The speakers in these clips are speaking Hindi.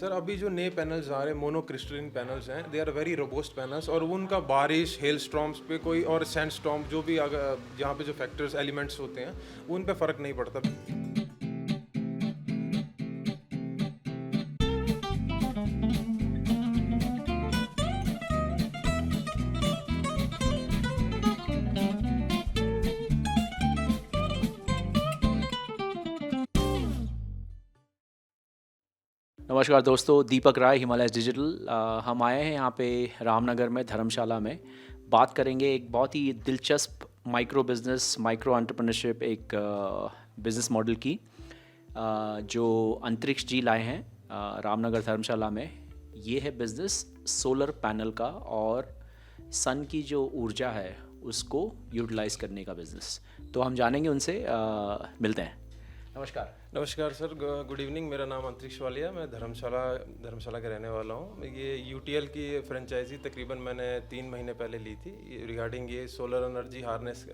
सर अभी जो नए पैनल्स आ रहे हैं मोनोक्रिस्टलिन पैनल्स हैं, they are very robust panels, और वो उनका बारिश हेल स्टॉर्म्स पे कोई और सैंड स्टॉर्म जो भी अगर जहाँ पे जो फैक्टर्स एलिमेंट्स होते हैं वो उन पे फ़र्क नहीं पड़ता। नमस्कार दोस्तों, दीपक राय, हिमालयस डिजिटल। हम आए हैं यहाँ पे रामनगर में धर्मशाला में। बात करेंगे एक बहुत ही दिलचस्प माइक्रो बिजनेस, माइक्रो एंटरप्रेन्योरशिप, एक बिज़नेस मॉडल की, जो अंतरिक्ष जी लाए हैं रामनगर धर्मशाला में। ये है बिज़नेस सोलर पैनल का और सन की जो ऊर्जा है उसको यूटिलाइज़ करने का बिज़नेस। तो हम जानेंगे उनसे, मिलते हैं। नमस्कार। नमस्कार सर, गुड इवनिंग। मेरा नाम अंतरिक्ष वालिया, मैं धर्मशाला का रहने वाला हूँ। ये यूटीएल की फ्रेंचाइजी तकरीबन मैंने 3 महीने पहले ली थी रिगार्डिंग ये solar energy harness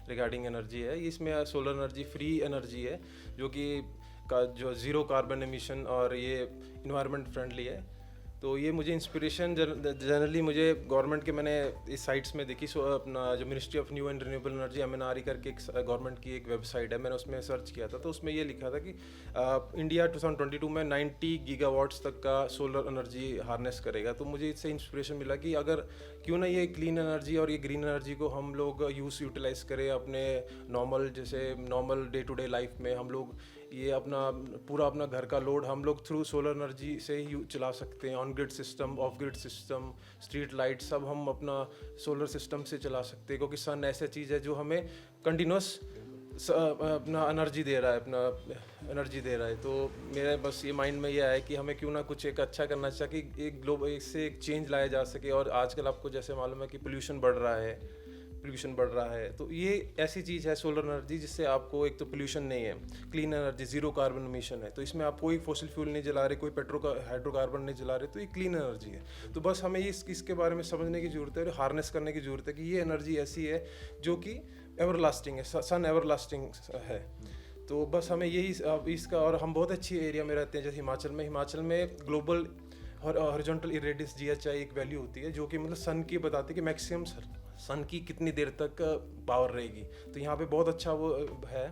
regarding energy है। इसमें सोलर एनर्जी फ्री एनर्जी है जो ज़ीरो कार्बन एमिशन और ये इन्वायरमेंट फ्रेंडली है। तो ये मुझे इंस्पिरेशन जनरली मुझे गवर्नमेंट के मैंने इस साइट्स में देखी। अपना जो ministry of new and renewable energy MNRE करके एक गवर्नमेंट की एक वेबसाइट है, मैंने उसमें सर्च किया था। तो उसमें ये लिखा था कि इंडिया 2022 में 90 गीगावाट्स तक का सोलर एनर्जी हार्नेस करेगा। तो मुझे इससे इंस्पिरेशन मिला कि अगर क्यों ना ये क्लीन एनर्जी और ये ग्रीन एनर्जी को हम लोग यूटिलाइज़ करें अपने normal day to day life में। हम लोग ये अपना घर का लोड हम लोग थ्रू सोलर एनर्जी से ही चला सकते हैं। On grid system, of grid system, street light सब हम अपना सोलर सिस्टम से चला सकते हैं, क्योंकि सन ऐसा चीज़ है जो हमें कंटिन्यूस अपना एनर्जी दे रहा है। तो मेरे बस ये माइंड में ये आया कि हमें क्यों ना कुछ एक अच्छा करना चाहिए कि एक ग्लोबल इससे एक चेंज लाया जा सके। और आजकल आपको जैसे मालूम है कि पोल्यूशन बढ़ रहा है। तो ये ऐसी चीज़ है सोलर एनर्जी जिससे आपको एक तो पोल्यूशन नहीं है, clean energy, zero carbon emission है। तो इसमें आप कोई फॉसिल फ्यूल नहीं जला रहे, कोई हाइड्रोकार्बन नहीं जला रहे, तो ये क्लीन एनर्जी है। तो बस हमें इसके बारे में समझने की ज़रूरत है और हार्नेस करने की ज़रूरत है कि ये एनर्जी ऐसी है जो कि एवरलास्टिंग है, सन एवरलास्टिंग है। तो बस हमें यही इसका, और हम बहुत अच्छी एरिया में रहते हैं जैसे हिमाचल में ग्लोबल हॉरिजॉन्टल इरेडियस GHI एक वैल्यू होती है जो कि मतलब सन की बताती है कि मैक्सिमम सन की कितनी देर तक पावर रहेगी। तो यहाँ पे बहुत अच्छा वो है,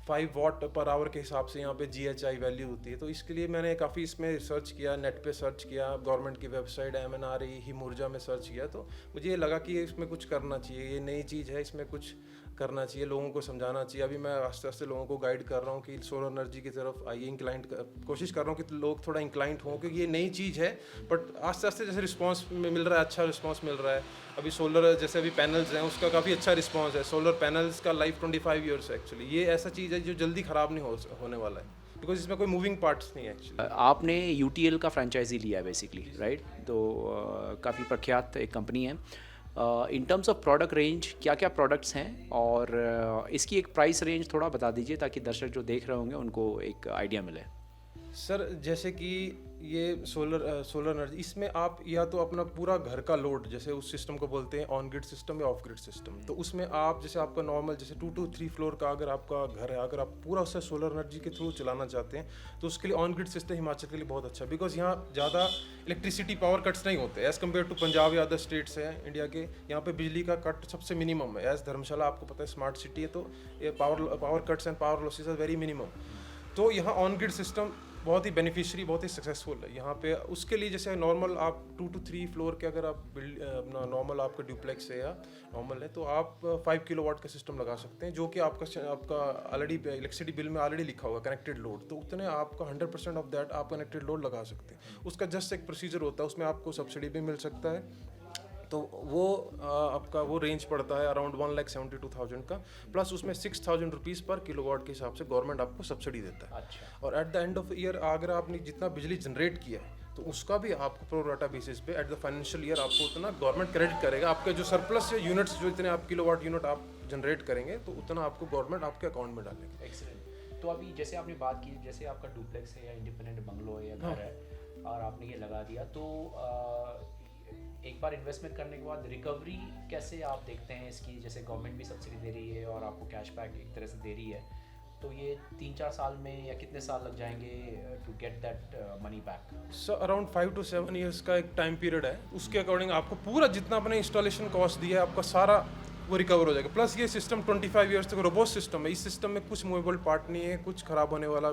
5 वाट पर आवर के हिसाब से यहाँ पे GHI वैल्यू होती है। तो इसके लिए मैंने काफ़ी इसमें रिसर्च किया, नेट पे सर्च किया, गवर्नमेंट की वेबसाइट MNRE हिमऊर्जा में सर्च किया। तो मुझे ये लगा कि इसमें कुछ करना चाहिए, ये नई चीज़ है, इसमें कुछ करना चाहिए, लोगों को समझाना चाहिए। अभी मैं आस्ते आस्ते लोगों को गाइड कर रहा हूँ कि सोलर एनर्जी की तरफ आइए, कोशिश कर रहा हूँ कि लोग थोड़ा इंक्लाइंट हों, क्योंकि ये नई चीज़ है। बट आस्ते आस्ते जैसे रिस्पांस मिल रहा है, अच्छा रिस्पांस मिल रहा है। अभी सोलर जैसे अभी पैनल्स हैं उसका काफ़ी अच्छा रिस्पांस है। सोलर पैनल्स का लाइफ 25 ईयर्स है एक्चुअली। ये ऐसा चीज़ है जो जल्दी ख़राब नहीं होने वाला है, बिकॉज इसमें कोई मूविंग पार्ट्स नहीं है एक्चुअली। आपने यूटीएल का फ्रेंचाइजी लिया है बेसिकली, राइट? तो काफ़ी प्रख्यात एक कंपनी है। In terms of product range, क्या क्या प्रोडक्ट्स हैं और इसकी एक प्राइस रेंज थोड़ा बता दीजिए ताकि दर्शक जो देख रहे होंगे उनको एक आइडिया मिले। सर जैसे कि ये सोलर एनर्जी, इसमें आप या तो अपना पूरा घर का लोड, जैसे उस सिस्टम को बोलते हैं ऑन ग्रिड सिस्टम या ऑफ ग्रिड सिस्टम। तो उसमें आप जैसे आपका नॉर्मल जैसे 2 to 3 फ्लोर का अगर आपका घर है, अगर आप पूरा उससे सोलर एनर्जी के थ्रू चलाना चाहते हैं तो उसके लिए ऑन ग्रिड सिस्टम हिमाचल के लिए बहुत अच्छा है, बिकॉज यहाँ ज़्यादा इलेक्ट्रिसिटी पावर कट्स नहीं होते एज़ कम्पेयर टू पंजाब या अदर स्टेट्स हैं इंडिया के। यहाँ पे बिजली का कट सबसे मिनिमम है। एज़ धर्मशाला आपको पता है स्मार्ट सिटी है, तो ये power cuts and power losses are very minimum. तो यहाँ ऑन ग्रिड सिस्टम बहुत ही बेनिफिशियरी, बहुत ही सक्सेसफुल है यहाँ पे। उसके लिए जैसे नॉर्मल आप 2 to 3 फ्लोर के अगर आप अपना नॉर्मल आपका ड्यूप्लेक्स है या नॉर्मल है तो आप 5 किलोवाट का सिस्टम लगा सकते हैं, जो कि आपका ऑलरेडी इलेक्ट्रिसिटी बिल में ऑलरेडी लिखा हुआ कनेक्टेड लोड। तो उतने आपका 100% ऑफ दैट आप कनेक्टेड लोड लगा सकते हैं। उसका जस्ट एक प्रोसीजर होता है, उसमें आपको सब्सिडी भी मिल सकता है। तो वो आपका वो रेंज पड़ता है अराउंड 1,72,000 का, प्लस उसमें 6,000 रुपीज़ पर किलोवाट के हिसाब से गवर्नमेंट आपको सब्सिडी देता है। अच्छा। और at the end of year अगर आपने जितना बिजली जनरेट किया है तो उसका भी आपको प्रो राटा बेसिस पे एट द फाइनेंशियल ईयर आपको उतना गवर्नमेंट क्रेडिट करेगा। आपके जो सरप्लस यूनिट्स, जो इतने आप किलोवाट यूनिट आप जनरेट करेंगे तो उतना आपको गवर्नमेंट आपके अकाउंट में डालेगा। एक्सीलेंट। तो अभी जैसे आपने बात की, जैसे आपका डुप्लेक्स है या इंडिपेंडेंट बंगलो है या घर है और आपने ये लगा दिया, तो एक बार इन्वेस्टमेंट करने के बाद रिकवरी कैसे आप देखते हैं इसकी? जैसे गवर्नमेंट भी सब्सिडी दे रही है और आपको कैशबैक एक तरह से दे रही है, तो ये 3-4 साल में या कितने साल लग जाएंगे to get that money back? So around 5 to 7 years का एक टाइम पीरियड है, उसके अकॉर्डिंग आपको पूरा जितना आपने इंस्टॉलेशन कॉस्ट दिया है आपका सारा वो रिकवर हो जाएगा। प्लस ये सिस्टम 25 ईयर्स तक रोबोस्ट सिस्टम है। इस सिस्टम में कुछ मूवेबल पार्ट नहीं है, कुछ खराब होने वाला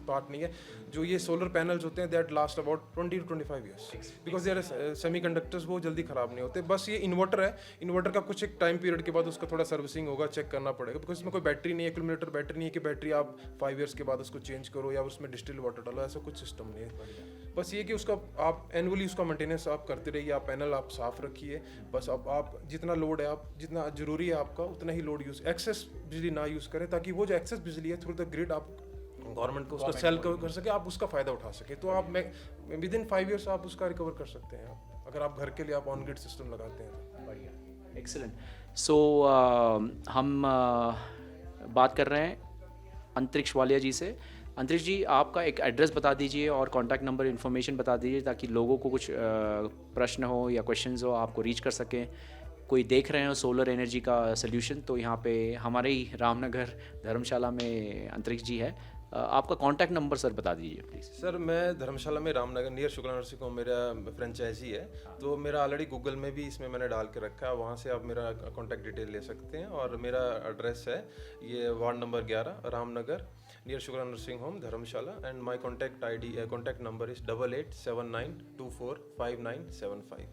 पार्ट नहीं है। जो ये सोलर पैनल्स होते हैं that last about 20 to 25 years because there semiconductors वो जल्दी खराब नहीं होते। बस ये इन्वर्टर है, इन्वर्टर का कुछ एक टाइम पीरियड के बाद उसका थोड़ा सर्विसिंग होगा, चेक करना पड़ेगा बिकॉज इसमें कोई बैटरी नहीं है, किलोमीटर बैटरी नहीं है कि बैटरी आप 5 ईयर्स के बाद उसको चेंज करो या उसमें डिस्टिल वाटर डालो, ऐसा कुछ सिस्टम नहीं है। बस ये कि उसका आप एनुअली उसका मेंटेनेंस आप करते रहिए, आप पैनल आप साफ रखिए। बस अब आप जितना लोड है, आप जितना जरूरी है आपका उतना ही लोड यूज़, एक्सेस बिजली ना यूज़ करें, ताकि वो जो एक्सेस बिजली है थ्रू द ग्रिड आप गवर्नमेंट को उसका सेल कर सके, आप उसका फ़ायदा उठा सके। तो आप विद इन 5 ईयर्स आप उसका रिकवर कर सकते हैं आप, अगर आप घर के लिए आप ऑन ग्रिड सिस्टम लगाते हैं। बढ़िया, एक्सीलेंट। सो हम बात कर रहे हैं अंतरिक्ष वालिया जी से। अंतरिक्ष जी, आपका एक एड्रेस बता दीजिए और कॉन्टैक्ट नंबर इन्फॉर्मेशन बता दीजिए ताकि लोगों को कुछ प्रश्न हो या क्वेश्चंस हो आपको रीच कर सकें। कोई देख रहे हो सोलर एनर्जी का सोल्यूशन, तो यहाँ पे हमारे ही रामनगर धर्मशाला में अंतरिक्ष जी है। आपका कॉन्टैक्ट नंबर सर बता दीजिए प्लीज़। सर मैं धर्मशाला में Ramnagar near Shukla nursing home मेरा फ्रेंचाइजी है, तो मेरा ऑलरेडी गूगल में भी इसमें मैंने डाल के रखा है, वहाँ से आप मेरा कॉन्टैक्ट डिटेल ले सकते हैं। और मेरा एड्रेस है ये ward number 11 Ramnagar near Shukla nursing home Dharamshala, and my contact number is 8879245975।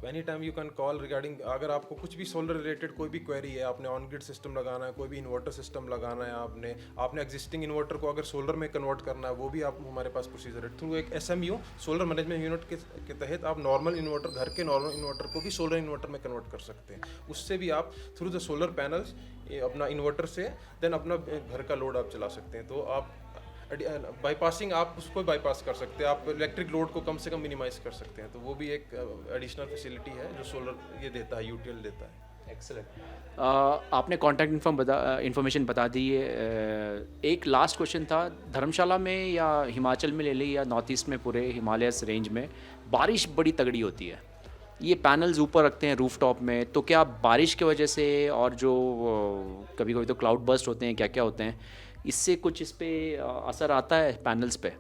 Any time you can call regarding, अगर आपको कुछ भी सोलर रिलेटेड कोई भी क्वेरी है, आपने ऑन ग्रिड सिस्टम लगाना है, कोई भी इन्वर्टर सिस्टम लगाना है, आपने एग्जिस्टिंग इन्वर्टर को अगर सोलर में कन्वर्ट करना है, वो भी आप हमारे पास प्रोसीजर है थ्रू एक SMU सोलर मैनेजमेंट यूनिट के तहत आप नॉर्मल इन्वर्टर, घर के नॉर्मल इन्वर्टर को भी सोलर इन्वर्टर में कन्वर्ट कर सकते हैं। उससे भी आप थ्रू द सोलर पैनल्स अपना इन्वर्टर से देन अपना घर का लोड आप चला सकते हैं। तो आप बाईपासिंग आप उसको बाईपास कर सकते हैं, आप इलेक्ट्रिक लोड को कम से कम मिनिमाइज कर सकते हैं। तो वो भी एक एडिशनल फैसिलिटी है जो सोलर ये देता है, यूटीएल देता है। एक्सेलेंट। आपने कॉन्टैक्ट इन्फॉर्मेशन बता दी है। एक लास्ट क्वेश्चन था, धर्मशाला में या हिमाचल में ले ली या नॉर्थ ईस्ट में पूरे हिमालयस रेंज में बारिश बड़ी तगड़ी होती है, ये पैनल्स ऊपर रखते हैं रूफ टॉप में, तो क्या बारिश की वजह से और जो कभी कभी तो क्लाउड बर्स्ट होते हैं, क्या क्या होते हैं, इससे कुछ इस पे असर आता है पैनल्स पे?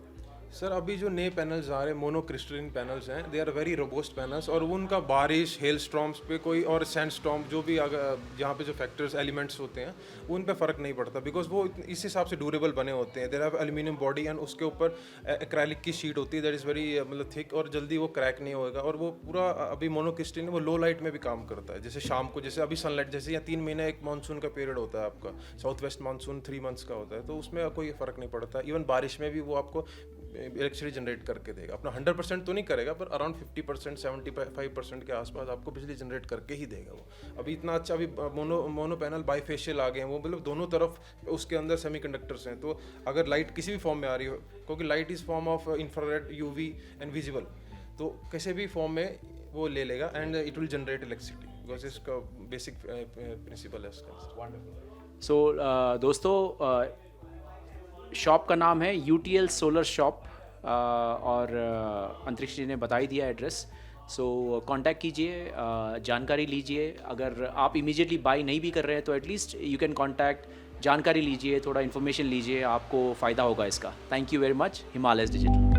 सर अभी जो नए पैनल्स आ रहे हैं मोनोक्रिस्टलिन पैनल्स हैं, they are very robust panels, और वो उनका बारिश, हेल स्टॉर्म्स पे कोई और सैंड स्टॉर्म जो भी जहाँ पे जो फैक्टर्स एलिमेंट्स होते हैं वो उन पे फ़र्क नहीं पड़ता बिकॉज वो इस हिसाब से ड्यूरेबल बने होते हैं। There have aluminium body and उसके ऊपर एक्रेलिक की शीट होती है दैट इज़ वेरी मतलब थिक, और जल्दी वो क्रैक नहीं होएगा। और वो पूरा अभी मोनोक्रिस्टलिन वो लो लाइट में भी काम करता है, जैसे शाम को, जैसे अभी सनलाइट, जैसे यहाँ 3 महीने एक मानसून का पीरियड होता है आपका, साउथ वेस्ट मानसून 3 मंथ्स का होता है, तो उसमें कोई फ़र्क नहीं पड़ता। इवन बारिश में भी वो आपको इलेक्ट्रिसिटी जनरेट करके देगा। अपना 100% तो नहीं करेगा पर अराउंड 50% 75% के आसपास आपको बिजली जनरेट करके ही देगा वो। अभी इतना अच्छा, अभी मोनो पैनल बाईफेशियल आ गए हैं, वो मतलब दोनों तरफ उसके अंदर सेमीकंडक्टर्स हैं, तो अगर लाइट किसी भी फॉर्म में आ रही हो, क्योंकि light is form of infrared, UV and visible, तो किसी भी फॉर्म में वो ले लेगा and it will generate electricity, because इसका बेसिक प्रिंसिपल है इसका। सो दोस्तों, शॉप का नाम है UTL सोलर शॉप, और अंतरिक्ष जी ने बता ही दिया एड्रेस। सो कांटेक्ट कीजिए, जानकारी लीजिए। अगर आप इमीडिएटली बाई नहीं भी कर रहे हैं तो एटलीस्ट यू कैन कांटेक्ट, जानकारी लीजिए, थोड़ा इन्फॉर्मेशन लीजिए, आपको फ़ायदा होगा इसका। Thank you very much, Himalayas digital.